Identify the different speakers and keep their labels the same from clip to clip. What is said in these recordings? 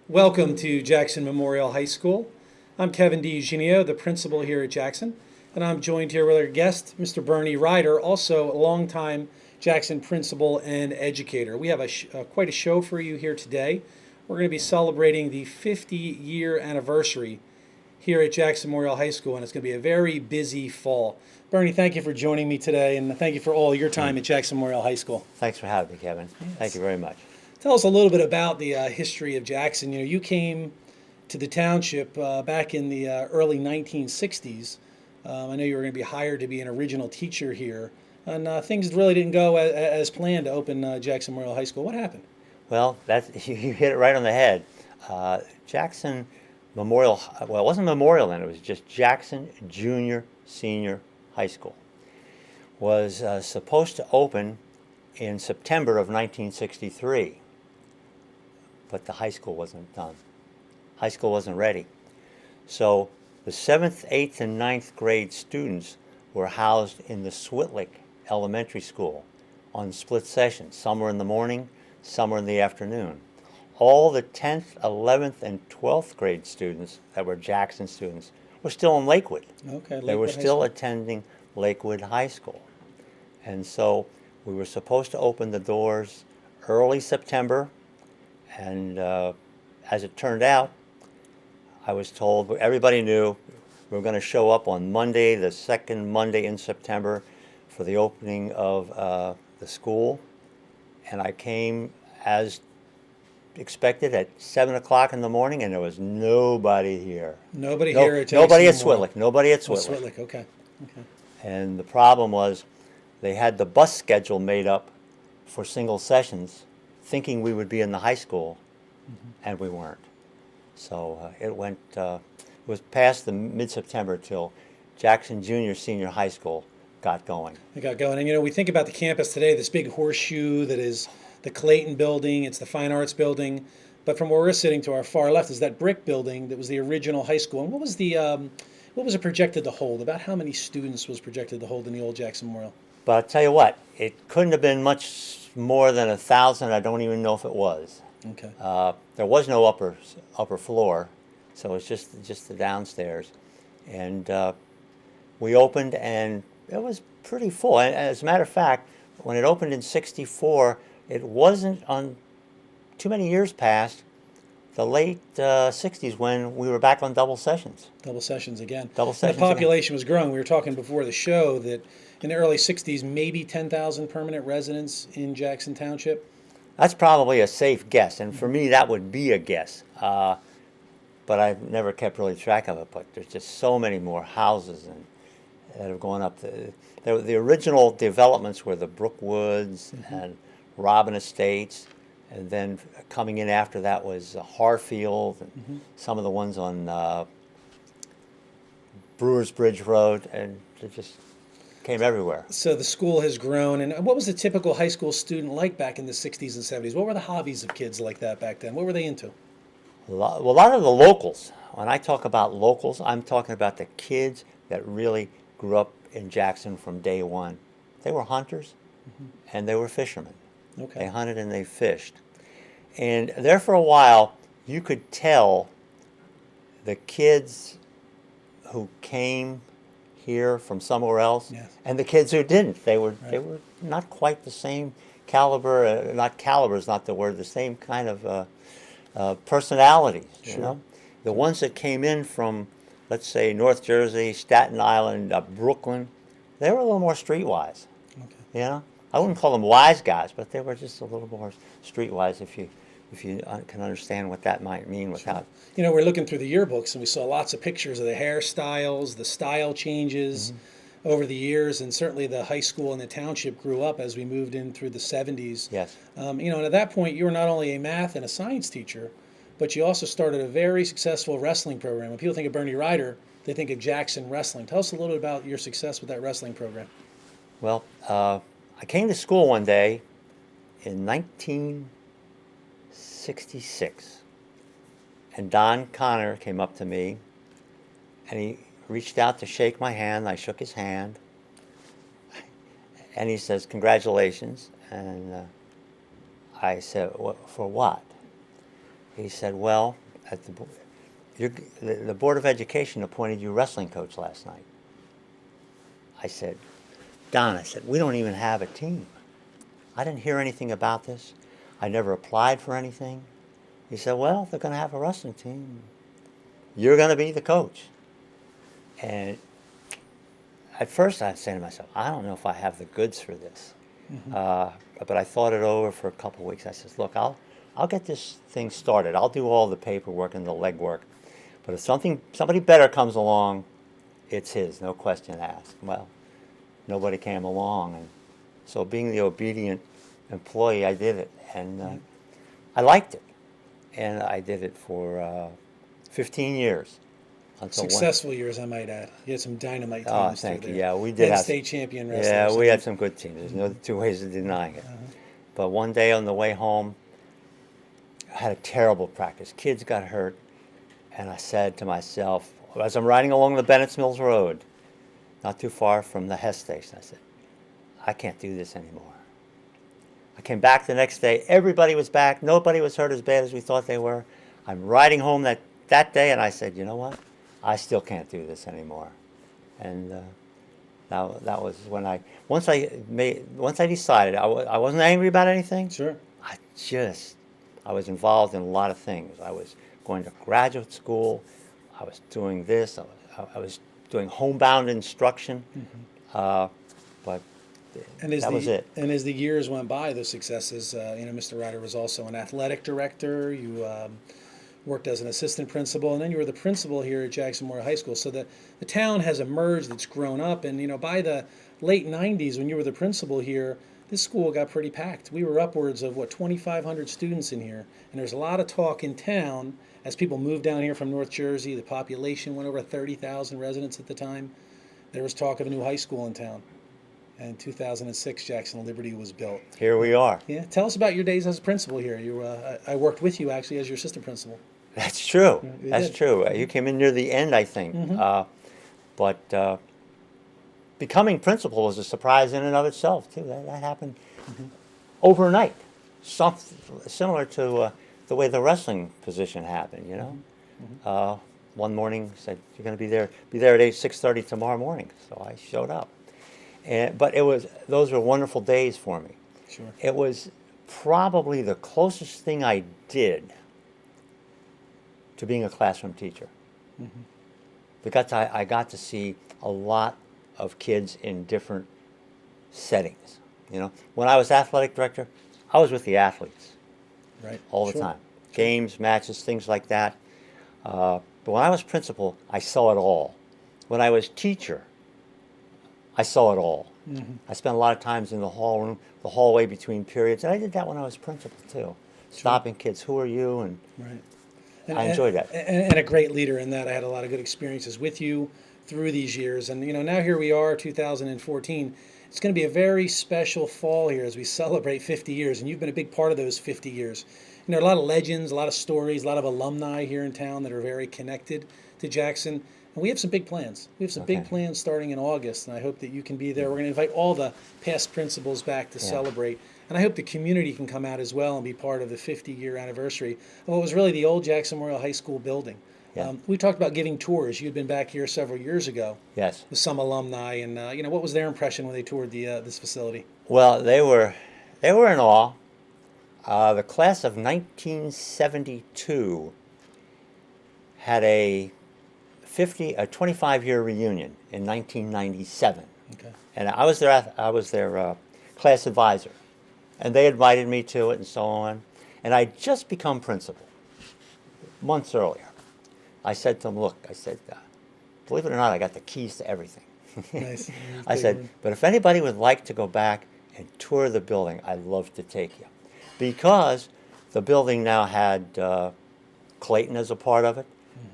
Speaker 1: Welcome to Jackson Memorial High School. I'm Kevin DiEugenio, the principal here at Jackson, and I'm joined here with our guest, Mr. Bernie Reider, also a longtime Jackson principal and educator. We have quite a show for you here today. We're going to be celebrating the 50-year anniversary here at Jackson Memorial High School, and it's going to be a very busy fall. Bernie, thank you for joining me today, and thank you for all your time at Jackson Memorial High School.
Speaker 2: Thanks for having me, Kevin.
Speaker 1: Yes.
Speaker 2: Thank you very much.
Speaker 1: Tell us a little bit about the history of Jackson. You came to the township back in the early 1960s. I know you were going to be hired to be an original teacher here, and things really didn't go as planned to open Jackson Memorial High School. What happened?
Speaker 2: Well, you hit it right on the head. Jackson Memorial, well, it wasn't Memorial then, it was just Jackson Junior Senior High School. Was supposed to open in September of 1963, but the high school wasn't done. High school wasn't ready. So the 7th, 8th, and 9th grade students were housed in the Switlick Elementary School on split sessions. Some were in the morning, some were in the afternoon. All the 10th, 11th, and 12th grade students that were Jackson students were still in Lakewood.
Speaker 1: Okay,
Speaker 2: They were
Speaker 1: Lakewood High
Speaker 2: still
Speaker 1: School.
Speaker 2: attending Lakewood High School. And so we were supposed to open the doors early September, and as it turned out, I was told, everybody knew we were going to show up on Monday, the second Monday in September, for the opening of the school. And I came as expected at 7 o'clock in the morning, and there was nobody here.
Speaker 1: Nobody here at Jackson
Speaker 2: Nobody at
Speaker 1: Memorial.
Speaker 2: Switlick. Nobody at
Speaker 1: Oh,
Speaker 2: Switlick.
Speaker 1: Switlick, okay.
Speaker 2: And the problem was they had the bus schedule made up for single sessions, thinking we would be in the high school, and we weren't. So it was past the mid-September till Jackson Junior Senior High School got going.
Speaker 1: It got going. And we think about the campus today, this big horseshoe that is the Clayton building, it's the Fine Arts building. But from where we're sitting to our far left is that brick building that was the original high school. And what was it projected to hold? About how many students was projected to hold in the old Jackson Memorial?
Speaker 2: But I'll tell you what, it couldn't have been much more than 1,000. I don't even know if it was.
Speaker 1: Okay.
Speaker 2: There was no upper floor, so it was just the downstairs. And we opened, and it was pretty full. And as a matter of fact, when it opened in '64, it wasn't on too many years past the late '60s when we were back on double sessions.
Speaker 1: Double sessions again.
Speaker 2: Double
Speaker 1: And
Speaker 2: sessions
Speaker 1: the population was growing. We were talking before the show that in the early 60s, maybe 10,000 permanent residents in Jackson Township.
Speaker 2: That's probably a safe guess, and for me that would be a guess. But I've never kept really track of it. But there's just so many more houses that have gone up. The original developments were the Brookwoods and Robin Estates, and then coming in after that was Harfield, and some of the ones on Brewers Bridge Road, and it just came everywhere.
Speaker 1: So the school has grown. And what was a typical high school student like back in the 60s and 70s? What were the hobbies of kids like that back then? What were they into?
Speaker 2: A lot of the locals. When I talk about locals, I'm talking about the kids that really grew up in Jackson from day one. They were hunters, and they were fishermen.
Speaker 1: Okay.
Speaker 2: They hunted and they fished. And there for a while, you could tell the kids who came here from somewhere else,
Speaker 1: Yes.
Speaker 2: and the kids who didn't. They were not quite the same caliber. Not caliber is not the word. The same kind of personalities.
Speaker 1: Sure.
Speaker 2: You know, the ones that came in from, let's say, North Jersey, Staten Island, Brooklyn, they were a little more streetwise.
Speaker 1: Okay.
Speaker 2: You know, I wouldn't call them wise guys, but they were just a little more streetwise. If you can understand what that might mean without.
Speaker 1: We're looking through the yearbooks and we saw lots of pictures of the hairstyles, the style changes over the years, and certainly the high school and the township grew up as we moved in through the 70s.
Speaker 2: Yes.
Speaker 1: And at that point, you were not only a math and a science teacher, but you also started a very successful wrestling program. When people think of Bernie Reider, they think of Jackson Wrestling. Tell us a little bit about your success with that wrestling program.
Speaker 2: Well, I came to school one day in 1966, and Don Connor came up to me, and he reached out to shake my hand. I shook his hand, and he says, "Congratulations." And I said, "For what?" he said, well, at the Board of Education appointed you wrestling coach last night. I said, Don, I said, we don't even have a team. I didn't hear anything about this. I never applied for anything. He said, well, they're going to have a wrestling team. You're going to be the coach. And at first I'd say to myself, I don't know if I have the goods for this. But I thought it over for a couple of weeks. I said, look, I'll get this thing started. I'll do all the paperwork and the legwork. But if somebody better comes along, it's his, no question asked. Well, nobody came along. And so being the obedient employee, I did it. And I liked it. And I did it for 15 years.
Speaker 1: Successful years, I might add. You had some dynamite teams.
Speaker 2: Oh, thank you.
Speaker 1: There.
Speaker 2: Yeah, we did
Speaker 1: have
Speaker 2: have
Speaker 1: state champion wrestlers.
Speaker 2: Yeah, we had some good teams. There's no two ways of denying it. But one day on the way home, I had a terrible practice. Kids got hurt, and I said to myself, as I'm riding along the Bennett's Mills Road, not too far from the Hess station, I said, I can't do this anymore. I came back the next day. Everybody was back. Nobody was hurt as bad as we thought they were. I'm riding home that day, and I said, you know what? I still can't do this anymore. And that was when once I decided, I wasn't angry about anything.
Speaker 1: Sure.
Speaker 2: I was involved in a lot of things. I was going to graduate school. I was doing this. I was doing homebound instruction. But that was it.
Speaker 1: And as the years went by, those successes, Mr. Reider was also an athletic director. You worked as an assistant principal, and then you were the principal here at Jackson Memorial High School. So the town has emerged, it's grown up, and by the late 90s, when you were the principal here, this school got pretty packed. We were upwards of, 2,500 students in here, and there's a lot of talk in town as people moved down here from North Jersey. The population went over 30,000 residents at the time. There was talk of a new high school in town. And in 2006, Jackson Liberty was built.
Speaker 2: Here we are.
Speaker 1: Yeah, tell us about your days as a principal here. I worked with you actually as your assistant principal.
Speaker 2: That's true.
Speaker 1: You
Speaker 2: That's
Speaker 1: did.
Speaker 2: true. You came in near the end, I think. But becoming principal was a surprise in and of itself, too. That happened overnight. Something similar to the way the wrestling position happened, One morning said, you're going to be there at 6:30 tomorrow morning. So I showed up. But those were wonderful days for me.
Speaker 1: Sure.
Speaker 2: It was probably the closest thing I did to being a classroom teacher. Because I got to see a lot of kids in different settings. When I was athletic director, I was with the athletes,
Speaker 1: Right.
Speaker 2: all the
Speaker 1: Sure.
Speaker 2: time. Games, matches, things like that. But when I was principal, I saw it all. When I was teacher, I saw it all. I spent a lot of times in the hallway between periods, and I did that when I was principal too. Stopping kids, who are you? And
Speaker 1: Right.
Speaker 2: I enjoyed that.
Speaker 1: And a great leader in that. I had a lot of good experiences with you through these years. And, now here we are, 2014. It's going to be a very special fall here as we celebrate 50 years. And you've been a big part of those 50 years. A lot of legends, a lot of stories, a lot of alumni here in town that are very connected to Jackson. And we have some big plans. We have some big plans starting in August, and I hope that you can be there. We're going to invite all the past principals back to celebrate. And I hope the community can come out as well and be part of the 50-year anniversary of what was really the old Jackson Memorial High School building.
Speaker 2: Yeah.
Speaker 1: We talked about giving tours. You'd been back here several years ago
Speaker 2: Yes.
Speaker 1: with some alumni, and what was their impression when they toured this facility?
Speaker 2: Well, they were in awe. The class of 1972 had a 25-year reunion in 1997.
Speaker 1: Okay.
Speaker 2: And I was their class advisor, and they invited me to it and so on. And I'd just become principal months earlier. I said to them, look, believe it or not, I got the keys to everything.
Speaker 1: Nice.
Speaker 2: I said, but if anybody would like to go back and tour the building, I'd love to take you. Because the building now had Clayton as a part of it,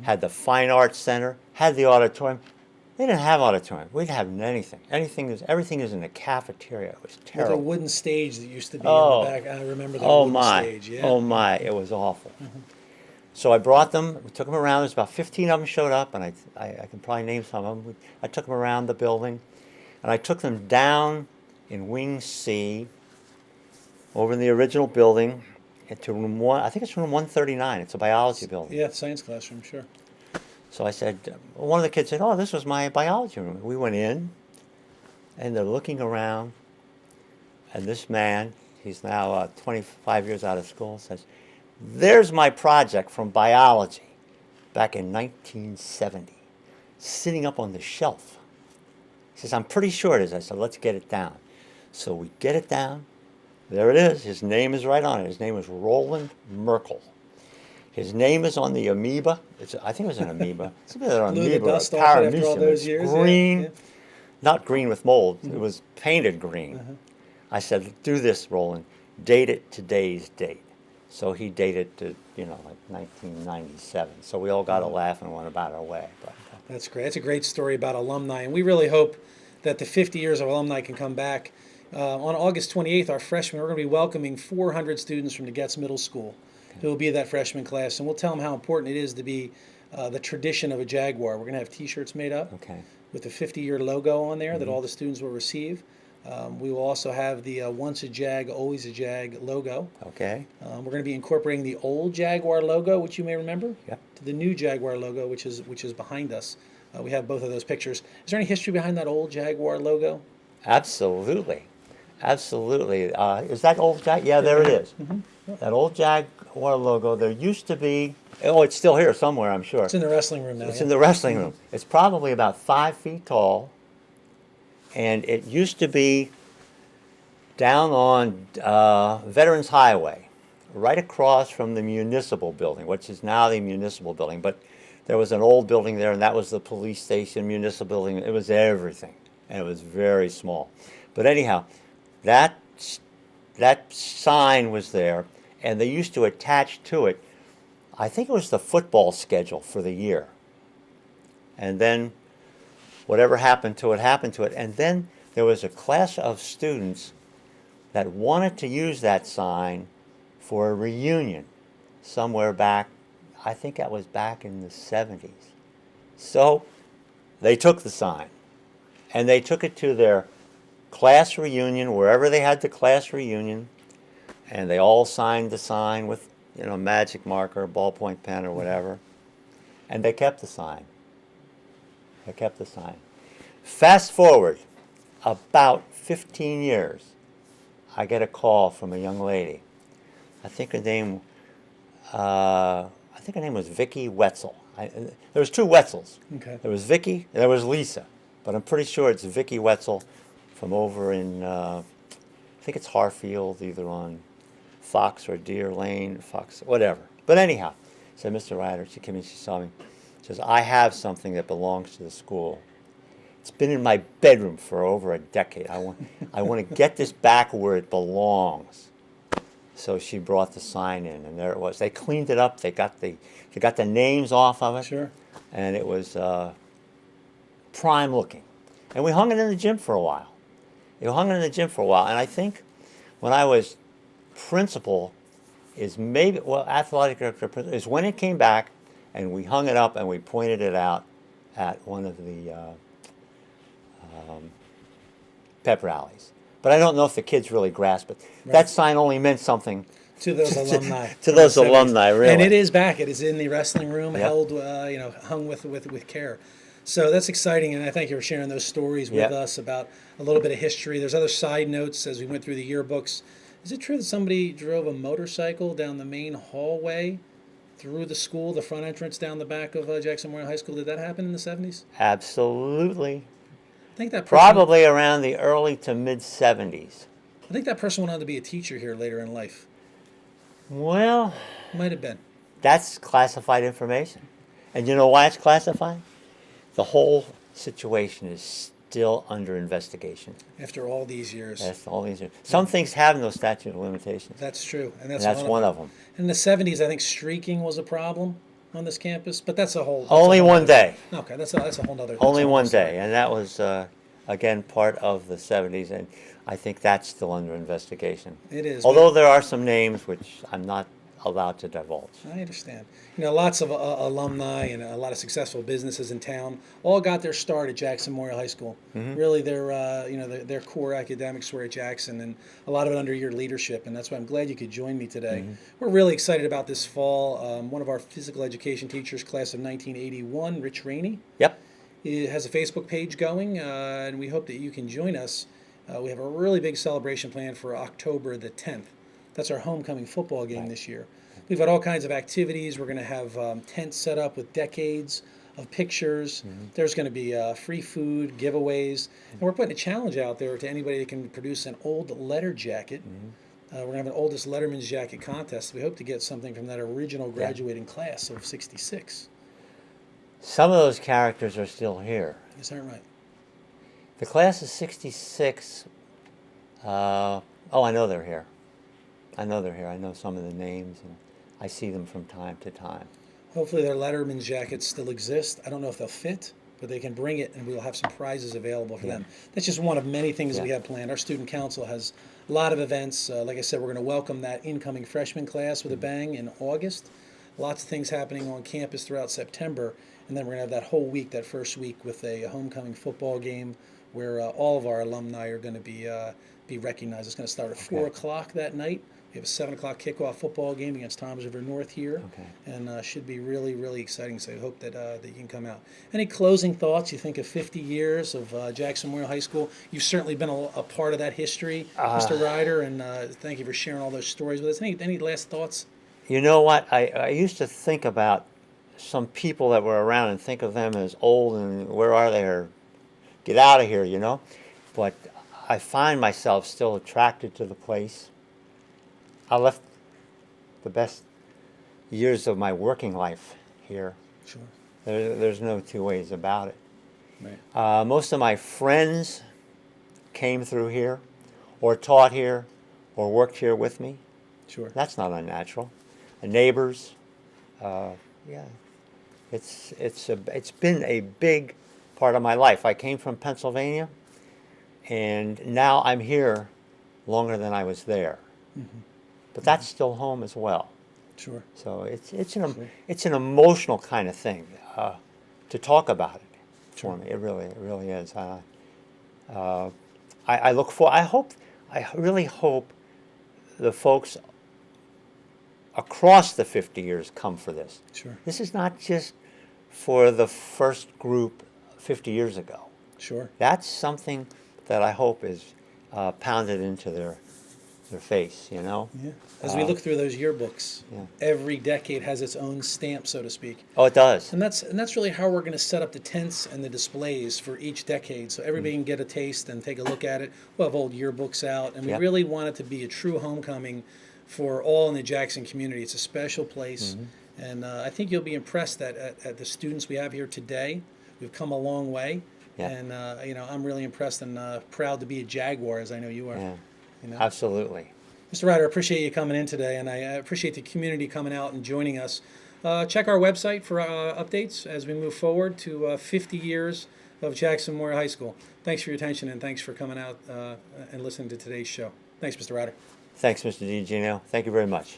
Speaker 2: had the Fine Arts Center, had the auditorium. They didn't have auditorium. We didn't have anything. Everything is in the cafeteria. It was
Speaker 1: With
Speaker 2: terrible.
Speaker 1: a wooden stage that used to be in the back. I remember that wooden stage. Yeah.
Speaker 2: Oh my, it was awful. So I brought them, we took them around. There's about 15 of them showed up, and I can probably name some of them. I took them around the building, and I took them down in Wing C, over in the original building, into room one. I think it's room 139. It's a biology building.
Speaker 1: Yeah, science classroom, sure.
Speaker 2: So I said, one of the kids said, "Oh, this was my biology room." We went in, and they're looking around, and this man, he's now 25 years out of school, says, "There's my project from biology back in 1970, sitting up on the shelf." He says, "I'm pretty sure it is." I said, "Let's get it down." So we get it down. There it is. His name is right on it. His name is Roland Merkel. His name is on the amoeba. I think it was an amoeba. It's either an
Speaker 1: Blew the
Speaker 2: amoeba or a
Speaker 1: dust off it after all
Speaker 2: paramecium.
Speaker 1: those
Speaker 2: It's
Speaker 1: years.
Speaker 2: green,
Speaker 1: Yeah.
Speaker 2: not green with mold. It was painted green. I said, "Do this, Roland. Date it today's date." So he dated to, like 1997. So we all got a laugh and went about our way. But
Speaker 1: That's great. That's a great story about alumni, and we really hope that the 50 years of alumni can come back. On August 28th, our freshmen, we're going to be welcoming 400 students from the Getz Middle School who will be that freshman class, and we'll tell them how important it is to be the tradition of a Jaguar. We're going to have T-shirts made up
Speaker 2: okay.
Speaker 1: with the 50-year logo on there that all the students will receive. We will also have the Once a Jag, Always a Jag logo.
Speaker 2: Okay.
Speaker 1: We're going to be incorporating the old Jaguar logo, which you may remember,
Speaker 2: Yep.
Speaker 1: to the new Jaguar logo, which is behind us. We have both of those pictures. Is there any history behind that old Jaguar logo?
Speaker 2: Absolutely. Absolutely. Is that old Jag? Yeah, there it is. That old Jaguar logo. There used to be, it's still here somewhere, I'm sure.
Speaker 1: It's in the wrestling room now.
Speaker 2: It's
Speaker 1: yeah?
Speaker 2: in the wrestling room. It's probably about 5 feet tall, and it used to be down on Veterans Highway, right across from the municipal building, which is now the municipal building. But there was an old building there, and that was the police station, municipal building. It was everything, and it was very small. But anyhow, that sign was there, and they used to attach to it, I think it was the football schedule for the year. And then whatever happened to it, happened to it. And then there was a class of students that wanted to use that sign for a reunion somewhere back, I think that was back in the 70s. So they took the sign, and they took it to their class reunion, wherever they had the class reunion, and they all signed the sign with, magic marker, ballpoint pen, or whatever, and they kept the sign. They kept the sign. Fast forward about 15 years, I get a call from a young lady. I think her name was Vicki Wetzel. There was two Wetzels.
Speaker 1: Okay.
Speaker 2: There was Vicki, and there was Lisa, but I'm pretty sure it's Vicki Wetzel from over in, I think it's Harfield, either on Fox or Deer Lane, Fox, whatever. But anyhow, said, "Mr. Reider," she came in, she saw me, says, "I have something that belongs to the school. It's been in my bedroom for over a decade. I want to get this back where it belongs." So she brought the sign in, and there it was. They cleaned it up. They got the names off of it.
Speaker 1: Sure.
Speaker 2: And it was prime looking. And we hung it in the gym for a while. And I think when I was principal athletic director is when it came back, and we hung it up and we pointed it out at one of the pep rallies. But I don't know if the kids really grasped it.
Speaker 1: Right.
Speaker 2: That sign only meant something
Speaker 1: To those alumni.
Speaker 2: to those alumni, really.
Speaker 1: And it is back. It is in the wrestling room,
Speaker 2: Yep.
Speaker 1: held, hung with care. So that's exciting, and I thank you for sharing those stories with
Speaker 2: Yep.
Speaker 1: us about a little bit of history. There's other side notes as we went through the yearbooks. Is it true that somebody drove a motorcycle down the main hallway through the school, the front entrance down the back of Jackson Memorial High School? Did that happen in the 70s?
Speaker 2: Absolutely.
Speaker 1: I think that person,
Speaker 2: Probably around the early to mid 70s.
Speaker 1: I think that person went on to be a teacher here later in life.
Speaker 2: Well,
Speaker 1: Might have been.
Speaker 2: that's classified information. And you know why it's classified? The whole situation is still under investigation.
Speaker 1: After all these years.
Speaker 2: That's all these. Some things have no statute of limitations.
Speaker 1: That's true. And
Speaker 2: And that's one of them.
Speaker 1: In the 70s, I think streaking was a problem on this campus, but that's a whole... that's
Speaker 2: Only
Speaker 1: a whole
Speaker 2: one
Speaker 1: other-
Speaker 2: day.
Speaker 1: Okay, that's a whole other...
Speaker 2: Only one day. And that was, again, part of the 70s. And I think that's still under investigation.
Speaker 1: It is.
Speaker 2: Although there are some names which I'm not allowed to divulge.
Speaker 1: I understand. Lots of alumni and a lot of successful businesses in town all got their start at Jackson Memorial High School. Really, their core academics were at Jackson, and a lot of it under your leadership. And that's why I'm glad you could join me today. We're really excited about this fall. One of our physical education teachers, class of 1981, Rich Rainey,
Speaker 2: Yep.
Speaker 1: he has a Facebook page going, and we hope that you can join us. We have a really big celebration planned for October the 10th. That's our homecoming football game this year. We've got all kinds of activities. We're going to have tents set up with decades of pictures. There's going to be free food, giveaways. And we're putting a challenge out there to anybody that can produce an old letter jacket. We're going to have an oldest letterman's jacket contest. We hope to get something from that original graduating class of 66.
Speaker 2: Some of those characters are still here.
Speaker 1: Is that right?
Speaker 2: The class of 66, oh, I know they're here. I know they're here. I know some of the names, and I see them from time to time.
Speaker 1: Hopefully their letterman's jackets still exist. I don't know if they'll fit, but they can bring it, and we'll have some prizes available for them. That's just one of many things we have planned. Our student council has a lot of events. Like I said, we're going to welcome that incoming freshman class with a bang in August. Lots of things happening on campus throughout September, and then we're going to have that whole week, that first week, with a homecoming football game where all of our alumni are going to be recognized. It's going to start at 4 o'clock that night. We have a 7 o'clock kickoff football game against Toms River North here, and should be really, really exciting. So I hope that you can come out. Any closing thoughts? You think of 50 years of Jackson Memorial High School. You've certainly been a part of that history, Mr. Ryder, and thank you for sharing all those stories with us. Any last thoughts?
Speaker 2: You know what? I used to think about some people that were around and think of them as old and where are they, or get out of here, But I find myself still attracted to the place. I left the best years of my working life here.
Speaker 1: Sure.
Speaker 2: There's no two ways about it.
Speaker 1: Right.
Speaker 2: Most of my friends came through here, or taught here, or worked here with me.
Speaker 1: Sure.
Speaker 2: That's not unnatural. Neighbors, yeah. It's been a big part of my life. I came from Pennsylvania, and now I'm here longer than I was there. But that's still home as well.
Speaker 1: Sure.
Speaker 2: So it's an emotional kind of thing to talk about it for me. It really is. I really hope the folks across the 50 years come for this.
Speaker 1: Sure.
Speaker 2: This is not just for the first group 50 years ago.
Speaker 1: Sure.
Speaker 2: That's something that I hope is pounded into their face,
Speaker 1: Yeah. As we look through those yearbooks, every decade has its own stamp, so to speak.
Speaker 2: Oh, it does.
Speaker 1: And that's really how we're going to set up the tents and the displays for each decade, so everybody can get a taste and take a look at it. We'll have old yearbooks out, and we really want it to be a true homecoming for all in the Jackson community. It's a special place, and I think you'll be impressed at the students we have here today. We've come a long way, and I'm really impressed and proud to be a Jaguar, as I know you are.
Speaker 2: Yeah. Absolutely.
Speaker 1: Mr. Ryder, I appreciate you coming in today, and I appreciate the community coming out and joining us. Check our website for updates as we move forward to 50 years of Jackson Memorial High School. Thanks for your attention, and thanks for coming out and listening to today's show. Thanks, Mr. Ryder.
Speaker 2: Thanks, Mr. DiEugenio. Thank you very much.